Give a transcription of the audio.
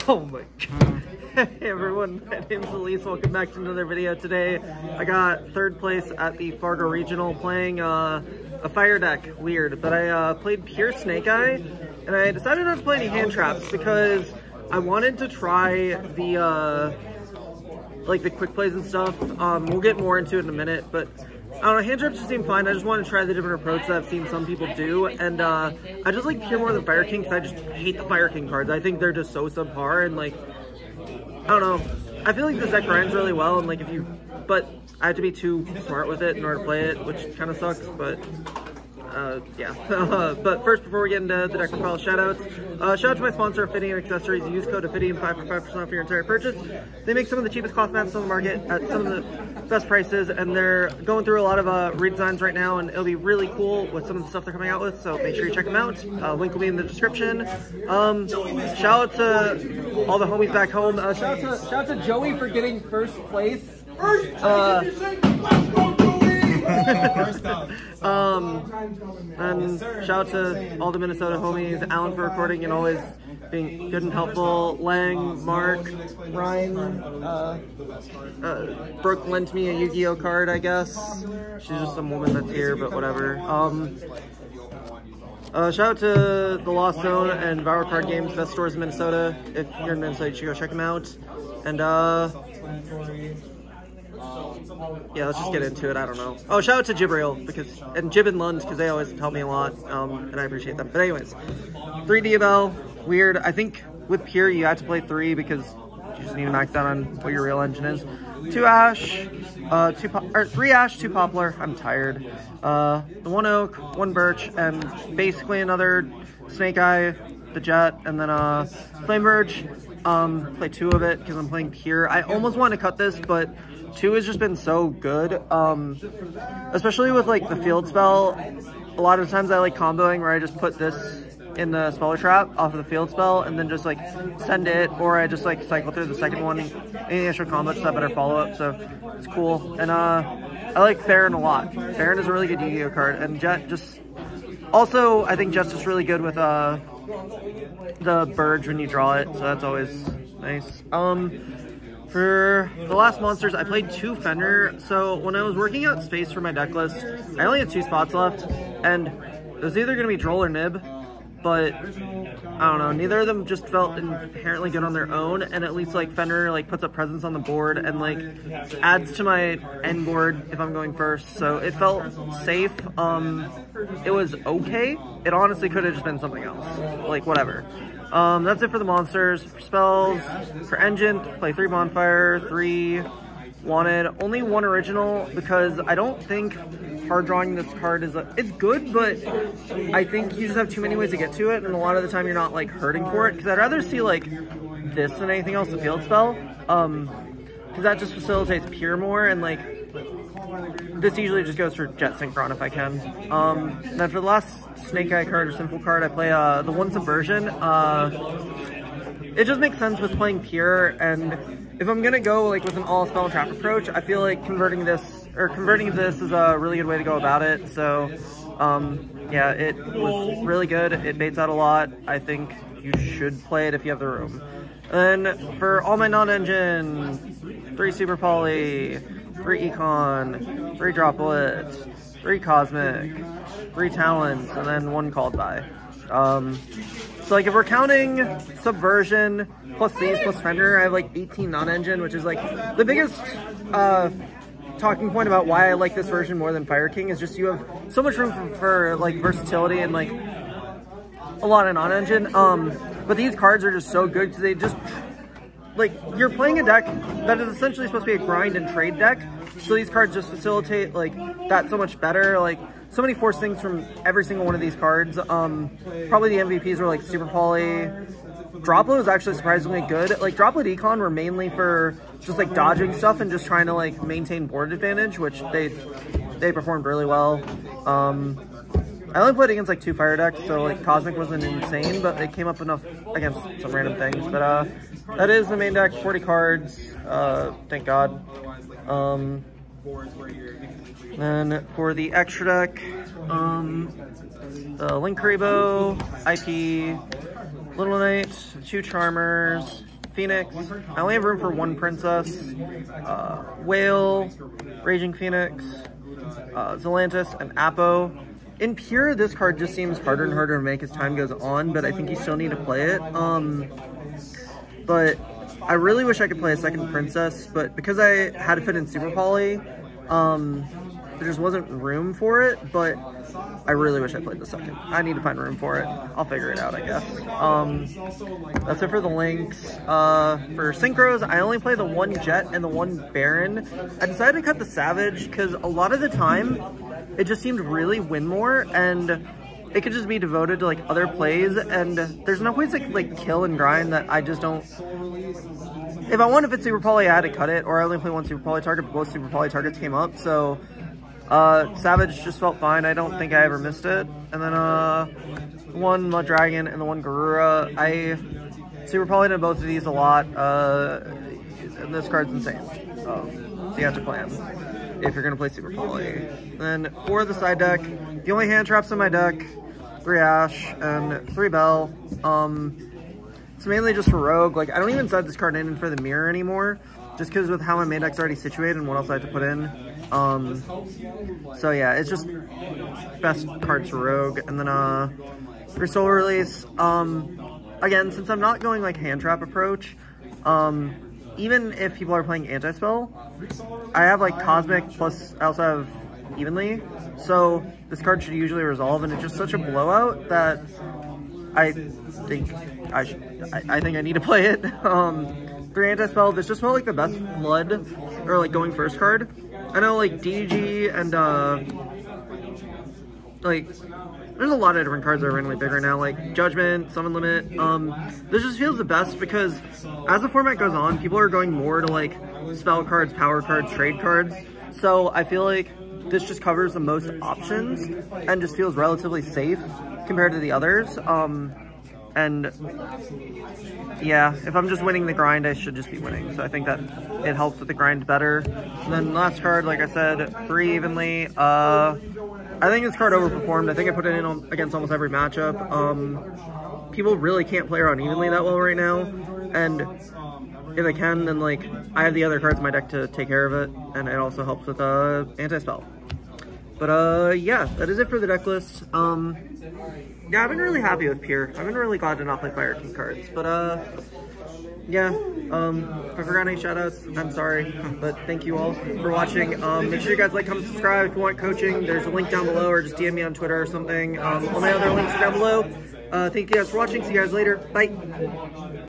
Oh my god. Hey everyone, my name's Alyse. Welcome back to another video. Today I got third place at the Fargo Regional playing a fire deck. Weird, but I played pure Snake Eye, and I decided not to play any hand traps because I wanted to try the like the quick plays and stuff. We'll get more into it in a minute, but I don't know, hand traps just seem fine. I just want to try the different approach that I've seen some people do, and I just like pure more than Fire King because I just hate the Fire King cards. I think they're just so subpar, and like, I don't know. I feel like this deck grinds really well, and like but I have to be too smart with it in order to play it, which kind of sucks, but yeah. But first, before we get into the deck profile shoutouts, shout out to my sponsor, Ophidian Accessories. Use code Ophidian5 for 5% off your entire purchase. They make some of the cheapest cloth mats on the market at some of the best prices, and they're going through a lot of redesigns right now, and it'll be really cool with some of the stuff they're coming out with, so make sure you check them out. Link will be in the description. Shout out to all the homies back home. Shout out to Joey for getting first place. And shout out to all the Minnesota homies, Alan for recording and always being good and helpful, Lang, Mark, Ryan, Brooke lent me a Yu-Gi-Oh card, I guess. She's just some woman that's here, but whatever. Shout out to the Lost Zone and Vour Card Games, best stores in Minnesota. If you're in Minnesota, you should go check them out. And yeah, let's just get into it. I don't know. Oh, shout out to Jibril and Jib and Lund because they always help me a lot, and I appreciate them. But anyways, 3 Diabell, weird. I think with Pure you have to play 3 because you just need to max out on what your real engine is. 2 Ash, 3 Ash, 2 Poplar. I'm tired. The 1 Oak, 1 Birch, and basically another Snake Eye, the Jet, and then Flame Verge. Play 2 of it because I'm playing Pure. I almost want to cut this, but 2 has just been so good, especially with like the field spell. A lot of times I like comboing where I just put this in the Speller Trap off of the field spell and then just like send it, or I just like cycle through the second one. Any initial combo just have better follow-up, so it's cool. And I like Baron a lot. Baron is a really good Yu-Gi-Oh card, and Jet just also, I think Jet's just really good with the Burge when you draw it, so that's always nice. For the last monsters, I played 2 Fenrir. So when I was working out space for my deck list, I only had 2 spots left, and it was either going to be Droll or Nib, but I don't know, neither of them just felt inherently good on their own, and at least like Fenrir like puts up presence on the board and like adds to my end board if I'm going first, so it felt safe. It was okay. It honestly could have just been something else, like whatever. That's it for the monsters. For spells, for engine, play 3 Bonfire, 3 Wanted, only 1 original because I don't think hard drawing this card is it's good, but I think you just have too many ways to get to it, and a lot of the time you're not like hurting for it, because I'd rather see like this than anything else, the field spell, because that just facilitates Pure more, and like this usually just goes for Jet Synchron if I can. Then for the last Snake Eye card or Sinful card, I play the 1 Subversion. It just makes sense with playing Pure, and if I'm gonna go like with an all spell trap approach, I feel like converting this is a really good way to go about it. So yeah, it was really good. It baits out a lot. I think you should play it if you have the room. And then for all my non-engine, 3 Super Poly, 3 Econ, 3 Droplets, 3 Cosmic, 3 Talents, and then 1 Called By. So like if we're counting Subversion plus these plus Fender, I have like 18 non-engine, which is like the biggest talking point about why I like this version more than Fire King is just you have so much room for like versatility and like a lot of non-engine. But these cards are just so good because they just like you're playing a deck that is essentially supposed to be a grind and trade deck. So these cards just facilitate like that so much better. Like so many force things from every single one of these cards. Probably the MVPs were like Super Poly. Droplet was actually surprisingly good. Like Droplet Econ were mainly for just like dodging stuff and just trying to like maintain board advantage, which they performed really well. I only played against like 2 fire decks, so like Cosmic wasn't insane, but it came up enough against some random things. But that is the main deck, 40 cards, thank God. Then for the extra deck, the Link Karibo, IP, Little Knight, 2 Charmers, Phoenix. I only have room for 1 Princess, Whale, Raging Phoenix, Zelantis, and Apo. In Pure, this card just seems harder and harder to make as time goes on, but I think you still need to play it. But I really wish I could play a second Princess, but because I had to fit in Super Poly, there just wasn't room for it, but I really wish I played the second. I need to find room for it. I'll figure it out, I guess. That's it for the links. For Synchros, I only play the 1 Jet and the 1 Baron. I decided to cut the Savage because a lot of the time, it just seemed really win more, and it could just be devoted to like other plays, and there's no ways to like kill and grind that I just don't. If I wanted to fit Super Poly, I had to cut it, or I only play 1 Super Poly target, but both Super Poly targets came up, so Savage just felt fine. I don't think I ever missed it. And then 1 Mud Dragon and the 1 Garura. I Super Poly'd in both of these a lot, and this card's insane. So you have to plan if you're going to play Super Poly. Then for the side deck, the only hand traps in my deck, 3 Ash and 3 Bell. It's mainly just for Rogue. Like, I don't even set this card in for the mirror anymore, just because with how my main deck's already situated and what else I have to put in. So yeah, it's just best cards for Rogue. And then for Solar Release, again, since I'm not going like hand trap approach, even if people are playing anti-spell, I have like Cosmic, plus I also have Evenly, so this card should usually resolve, and it's just such a blowout that I think I need to play it. 3 anti-spell, this just felt like the best flood, or like going first card. I know like DG and like there's a lot of different cards that are randomly big right now, like Judgment, Summon Limit. This just feels the best because as the format goes on, people are going more to like spell cards, power cards, trade cards. So I feel like this just covers the most options and just feels relatively safe compared to the others. And yeah, if I'm just winning the grind, I should just be winning. So I think that it helps with the grind better. And then last card, like I said, 3 Evenly. I think this card overperformed. I think I put it in against almost every matchup. People really can't play around Evenly that well right now. And if I can, then like I have the other cards in my deck to take care of it. And it also helps with anti-spell. But yeah, that is it for the deck list. Yeah, I've been really happy with Pure. I've been really glad to not play Fire King cards. But yeah, if I forgot any shoutouts, I'm sorry. But thank you all for watching. Make sure you guys like, comment, subscribe if you want coaching. There's a link down below, or just DM me on Twitter or something. All my other links are down below. Thank you guys for watching. See you guys later. Bye.